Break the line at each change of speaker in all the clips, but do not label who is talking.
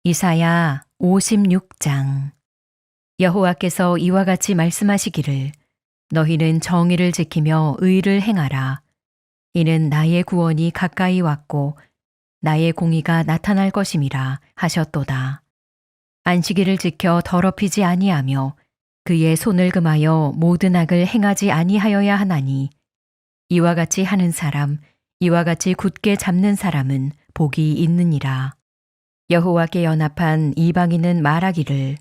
이사야 56장. 여호와께서 이와 같이 말씀하시기를 너희는 정의를 지키며 의를 행하라. 이는 나의 구원이 가까이 왔고 나의 공의가 나타날 것임이라 하셨도다. 안식일을 지켜 더럽히지 아니하며 그의 손을 금하여 모든 악을 행하지 아니하여야 하나니 이와 같이 하는 사람, 이와 같이 굳게 잡는 사람은 복이 있느니라. 여호와께 연합한 이방인은 말하기를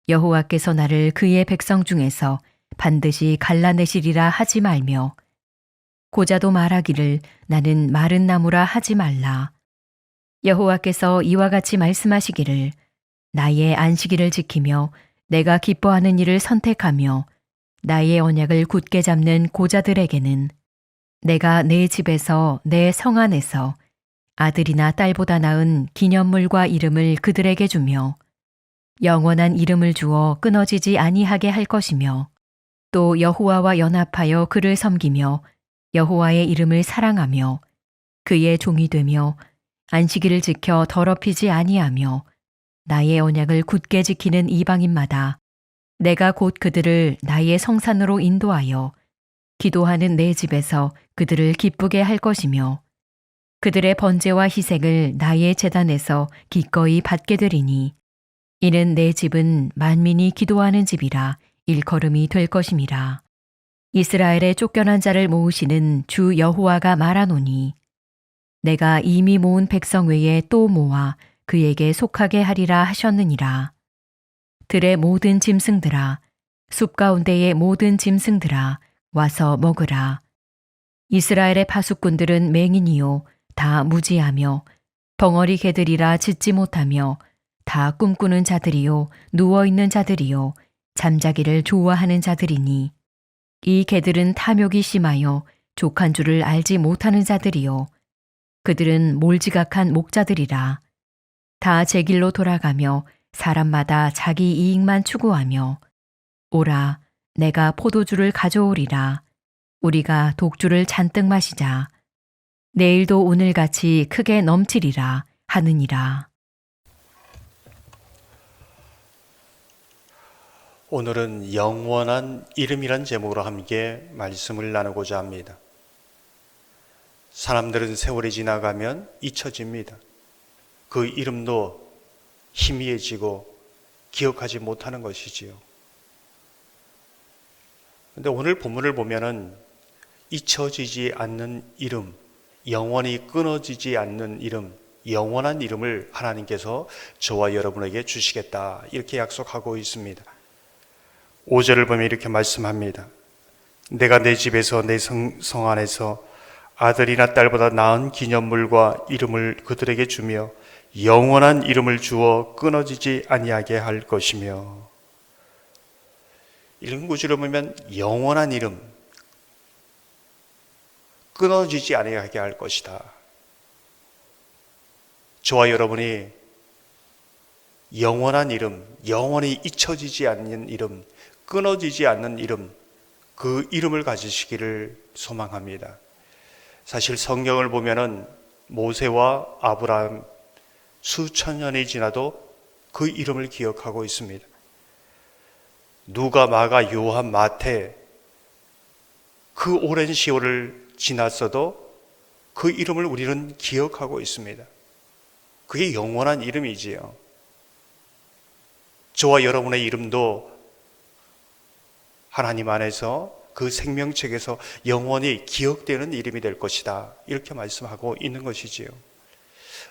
여호와께서 나를 그의 백성 중에서 반드시 갈라내시리라 하지 말며 고자도 말하기를 나는 마른 나무라 하지 말라. 여호와께서 이와 같이 말씀하시기를 나의 안식일을 지키며 내가 기뻐하는 일을 선택하며 나의 언약을 굳게 잡는 고자들에게는 내가 내 집에서 내 성 안에서 아들이나 딸보다 나은 기념물과 이름을 그들에게 주며 영원한 이름을 주어 끊어지지 아니하게 할 것이며 또 여호와와 연합하여 그를 섬기며 여호와의 이름을 사랑하며 그의 종이 되며 안식일을 지켜 더럽히지 아니하며 나의 언약을 굳게 지키는 이방인마다 내가 곧 그들을 나의 성산으로 인도하여 기도하는 내 집에서 그들을 기쁘게 할 것이며 그들의 번제와 희생을 나의 제단에서 기꺼이 받게 되리니 이는 내 집은 만민이 기도하는 집이라 일컬음이 될 것임이라. 이스라엘의 쫓겨난 자를 모으시는 주 여호와가 말하노니 내가 이미 모은 백성 외에 또 모아 그에게 속하게 하리라 하셨느니라. 들의 모든 짐승들아 숲 가운데의 모든 짐승들아 와서 먹으라. 이스라엘의 파수꾼들은 맹인이요 다 무지하며 벙어리 개들이라 짖지 못하며 다 꿈꾸는 자들이요 누워있는 자들이요 잠자기를 좋아하는 자들이니 이 개들은 탐욕이 심하여 족한 줄을 알지 못하는 자들이요 그들은 몰지각한 목자들이라. 다 제 길로 돌아가며 사람마다 자기 이익만 추구하며 오라 내가 포도주를 가져오리라. 우리가 독주를 잔뜩 마시자. 내일도 오늘같이 크게 넘치리라 하느니라.
오늘은 영원한 이름이란 제목으로 함께 말씀을 나누고자 합니다. 사람들은 세월이 지나가면 잊혀집니다. 그 이름도 희미해지고 기억하지 못하는 것이지요. 그런데 오늘 본문을 보면은 잊혀지지 않는 이름, 영원히 끊어지지 않는 이름, 영원한 이름을 하나님께서 저와 여러분에게 주시겠다 이렇게 약속하고 있습니다. 5절을 보면 이렇게 말씀합니다. 내가 내 집에서 내 성 안에서 아들이나 딸보다 나은 기념물과 이름을 그들에게 주며 영원한 이름을 주어 끊어지지 아니하게 할 것이며. 이런 구절을 보면 영원한 이름, 끊어지지 아니하게 할 것이다. 저와 여러분이 영원한 이름, 영원히 잊혀지지 않는 이름, 끊어지지 않는 이름, 그 이름을 가지시기를 소망합니다. 사실 성경을 보면은 모세와 아브라함 수천 년이 지나도 그 이름을 기억하고 있습니다. 누가, 마가, 요한, 마태 그 오랜 시월을 지났어도 그 이름을 우리는 기억하고 있습니다. 그게 영원한 이름이지요. 저와 여러분의 이름도 하나님 안에서 그 생명책에서 영원히 기억되는 이름이 될 것이다 이렇게 말씀하고 있는 것이지요.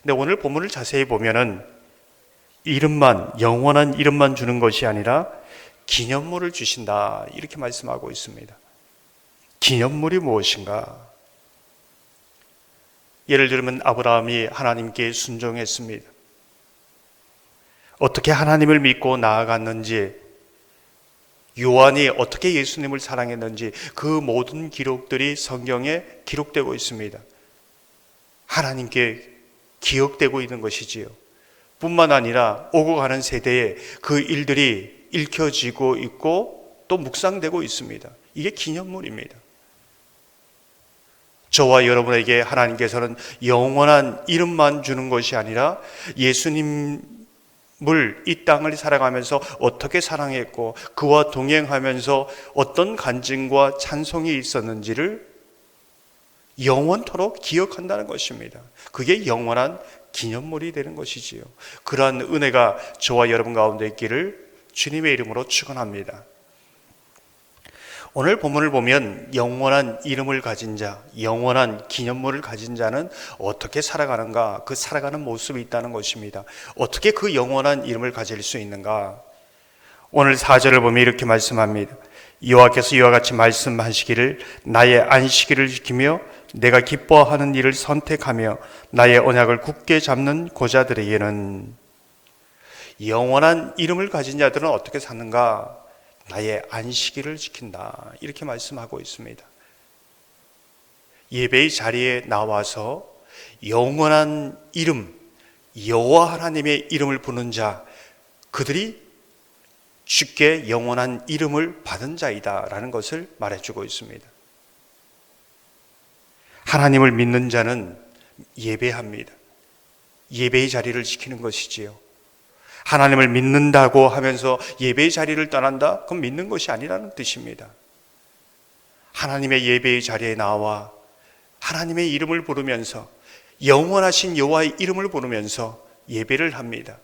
근데 오늘 본문을 자세히 보면은 이름만, 영원한 이름만 주는 것이 아니라 기념물을 주신다 이렇게 말씀하고 있습니다. 기념물이 무엇인가? 예를 들면 아브라함이 하나님께 순종했습니다. 어떻게 하나님을 믿고 나아갔는지, 요한이 어떻게 예수님을 사랑했는지 그 모든 기록들이 성경에 기록되고 있습니다. 하나님께 기억되고 있는 것이지요. 뿐만 아니라 오고 가는 세대에 그 일들이 읽혀지고 있고 또 묵상되고 있습니다. 이게 기념물입니다. 저와 여러분에게 하나님께서는 영원한 이름만 주는 것이 아니라 예수님 이 땅을 살아가면서 어떻게 사랑했고 그와 동행하면서 어떤 간증과 찬송이 있었는지를 영원토록 기억한다는 것입니다. 그게 영원한 기념물이 되는 것이지요. 그러한 은혜가 저와 여러분 가운데 있기를 주님의 이름으로 축원합니다. 오늘 본문을 보면 영원한 이름을 가진 자, 영원한 기념물을 가진 자는 어떻게 살아가는가, 그 살아가는 모습이 있다는 것입니다. 어떻게 그 영원한 이름을 가질 수 있는가? 오늘 4절을 보면 이렇게 말씀합니다. 여호와께서 이와 같이 말씀하시기를 나의 안식일을 지키며 내가 기뻐하는 일을 선택하며 나의 언약을 굳게 잡는 고자들에게는, 영원한 이름을 가진 자들은 어떻게 사는가? 나의 안식일을 지킨다, 이렇게 말씀하고 있습니다. 예배의 자리에 나와서 영원한 이름, 여호와 하나님의 이름을 부르는 자, 그들이 쉽게 영원한 이름을 받은 자이다라는 것을 말해주고 있습니다. 하나님을 믿는 자는 예배합니다. 예배의 자리를 지키는 것이지요. 하나님을 믿는다고 하면서 예배의 자리를 떠난다? 그건 믿는 것이 아니라는 뜻입니다. 하나님의 예배의 자리에 나와 하나님의 이름을 부르면서, 영원하신 여호와의 이름을 부르면서 예배를 합니다.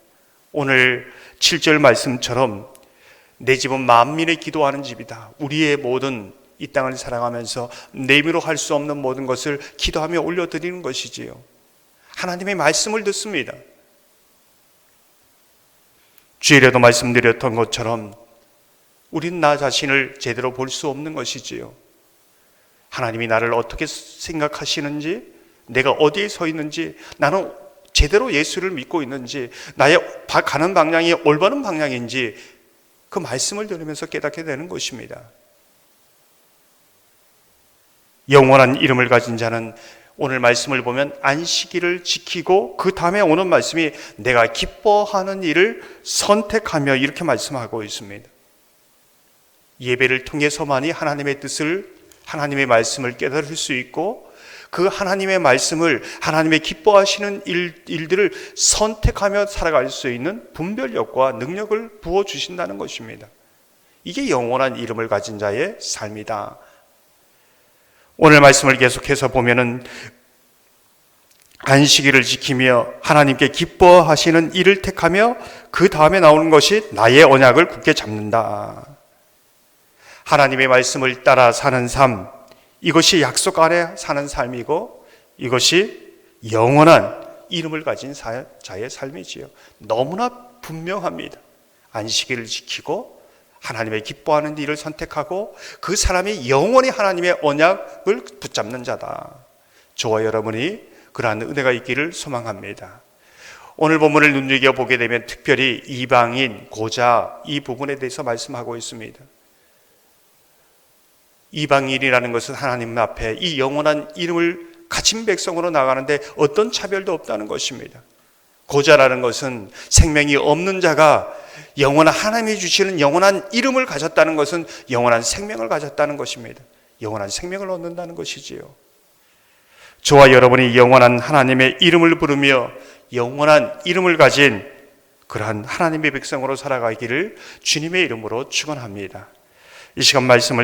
오늘 7절 말씀처럼 내 집은 만민의 기도하는 집이다. 우리의 모든 이 땅을 사랑하면서 내 힘으로 할 수 없는 모든 것을 기도하며 올려드리는 것이지요. 하나님의 말씀을 듣습니다. 주일에도 말씀드렸던 것처럼 우린 나 자신을 제대로 볼 수 없는 것이지요. 하나님이 나를 어떻게 생각하시는지, 내가 어디에 서 있는지, 나는 제대로 예수를 믿고 있는지, 나의 가는 방향이 올바른 방향인지 그 말씀을 들으면서 깨닫게 되는 것입니다. 영원한 이름을 가진 자는 오늘 말씀을 보면 안식일을 지키고 그 다음에 오는 말씀이 내가 기뻐하는 일을 선택하며, 이렇게 말씀하고 있습니다. 예배를 통해서만이 하나님의 뜻을, 하나님의 말씀을 깨달을 수 있고, 그 하나님의 말씀을, 하나님의 기뻐하시는 일들을 선택하며 살아갈 수 있는 분별력과 능력을 부어주신다는 것입니다. 이게 영원한 이름을 가진 자의 삶이다. 오늘 말씀을 계속해서 보면은 안식일을 지키며 하나님께 기뻐하시는 일을 택하며 그 다음에 나오는 것이 나의 언약을 굳게 잡는다. 하나님의 말씀을 따라 사는 삶, 이것이 약속 안에 사는 삶이고 이것이 영원한 이름을 가진 자의 삶이지요. 너무나 분명합니다. 안식일을 지키고 하나님의 기뻐하는 일을 선택하고 그 사람이 영원히 하나님의 언약을 붙잡는 자다. 저와 여러분이 그러한 은혜가 있기를 소망합니다. 오늘 본문을 눈여겨보게 되면 특별히 이방인, 고자, 이 부분에 대해서 말씀하고 있습니다. 이방인이라는 것은 하나님 앞에 이 영원한 이름을 가진 백성으로 나가는데 어떤 차별도 없다는 것입니다. 고자라는 것은 생명이 없는 자가 영원한 하나님이 주시는 영원한 이름을 가졌다는 것은 영원한 생명을 가졌다는 것입니다. 영원한 생명을 얻는다는 것이지요. 저와 여러분이 영원한 하나님의 이름을 부르며 영원한 이름을 가진 그러한 하나님의 백성으로 살아가기를 주님의 이름으로 축원합니다. 이 시간 말씀을